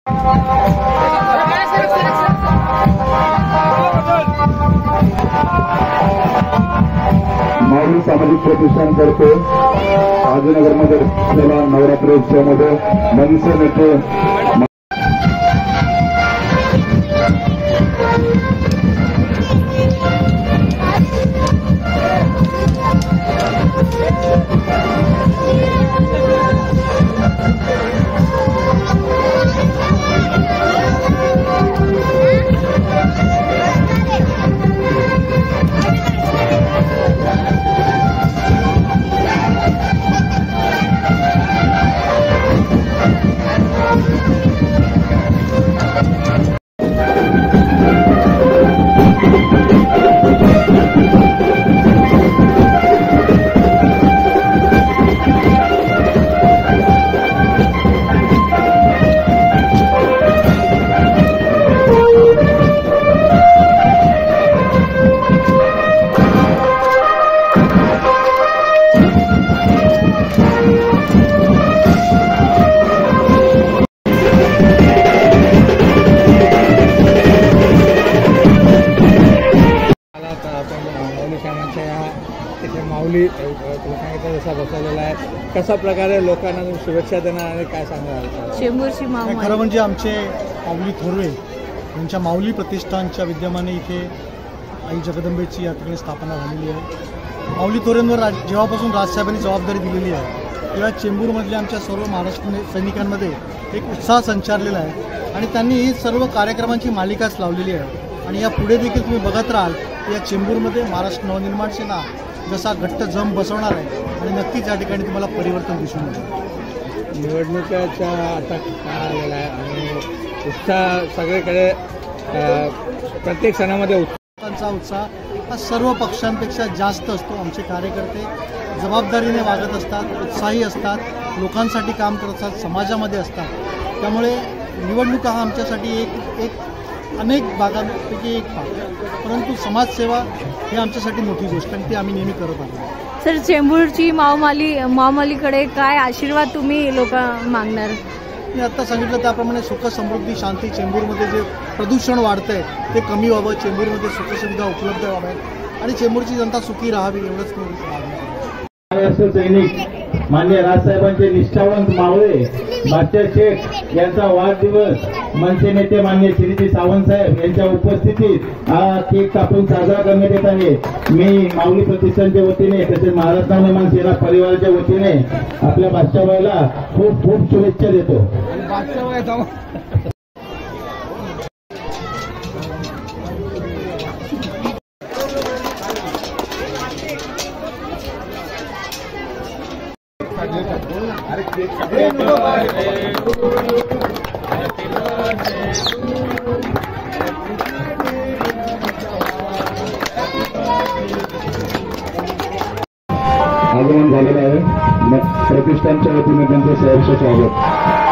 माऊली सामाजिक प्रतिष्ठान करतो राजनगरमध्ये नवरात्र उत्सवामध्ये मनसे नेते माऊली सांगितलं जसा बसवलेला आहे, कशा प्रकारे लोकांना शुभेच्छा देणार आणि काय सांगणार? चेंबूरची माऊली खरं म्हणजे आमचे माऊली थोरवे यांच्या माऊली प्रतिष्ठानच्या विद्यमाने इथे आई जगदंबेची या ठिकाणी स्थापना झालेली आहे। माऊली थोरेंवर जेव्हापासून राजसाहेबांनी जबाबदारी दिलेली आहे तेव्हा चेंबूरमधल्या आमच्या सर्व महाराष्ट्र सैनिकांमध्ये एक उत्साह संचारलेला आहे आणि त्यांनी ही सर्व कार्यक्रमांची मालिकाच लावलेली आहे आणि या पुढे देखील तुम्ही बघत राहाल या चेंबूरमध्ये महाराष्ट्र नवनिर्माण सेना जसा घट्ट जम बसवणार आहे आणि नक्कीच या ठिकाणी तुम्हाला परिवर्तन दिसून येईल। निवडणुकीचा आता काळ आलेला आहे आणि उत्साह सगळीकडे प्रत्येक सणामध्ये लोकांचा उत्साह हा सर्व पक्षांपेक्षा जास्त असतो। आमचे कार्यकर्ते जबाबदारीने वागत असतात, उत्साही असतात, लोकांसाठी काम करत असतात, समाजामध्ये असतात। त्यामुळे निवडणुका हा आमच्यासाठी एक अनेक भागांपैकी एक भाग, परंतु समाजसेवा ही आमच्यासाठी मोठी गोष्ट आणि ती आम्ही नेहमी करत आहोत। सर, चेंबूरची माऊमालीकडे काय आशीर्वाद तुम्ही लोक मागणार? मी आता सांगितलं त्याप्रमाणे सुख समृद्धी शांती, चेंबूरमध्ये जे प्रदूषण वाढतंय ते कमी व्हावं, चेंबूरमध्ये सुखसुविधा उपलब्ध व्हाव्यात आणि चेंबूरची जनता सुखी राहावी एवढंच मी मागणी महाराष्ट्र सैनिक मान्य राजसाहेबांचे निष्ठावंत मावळे मास्टर शेख यांचा वाढदिवस मनसे नेते मान्य श्रीजी सावंत साहेब यांच्या उपस्थितीत हा केक कापून साजरा करण्यात येत आहे। मी माऊली प्रतिष्ठानच्या वतीने तसेच महाराष्ट्र नवनिर्माण सेना परिवाराच्या वतीने आपल्या बादशाहबाईला खूप खूप शुभेच्छा देतो। आगमन झालेलं आहे प्रतिष्ठानच्या वतीने त्यांचं सहर्ष स्वागत।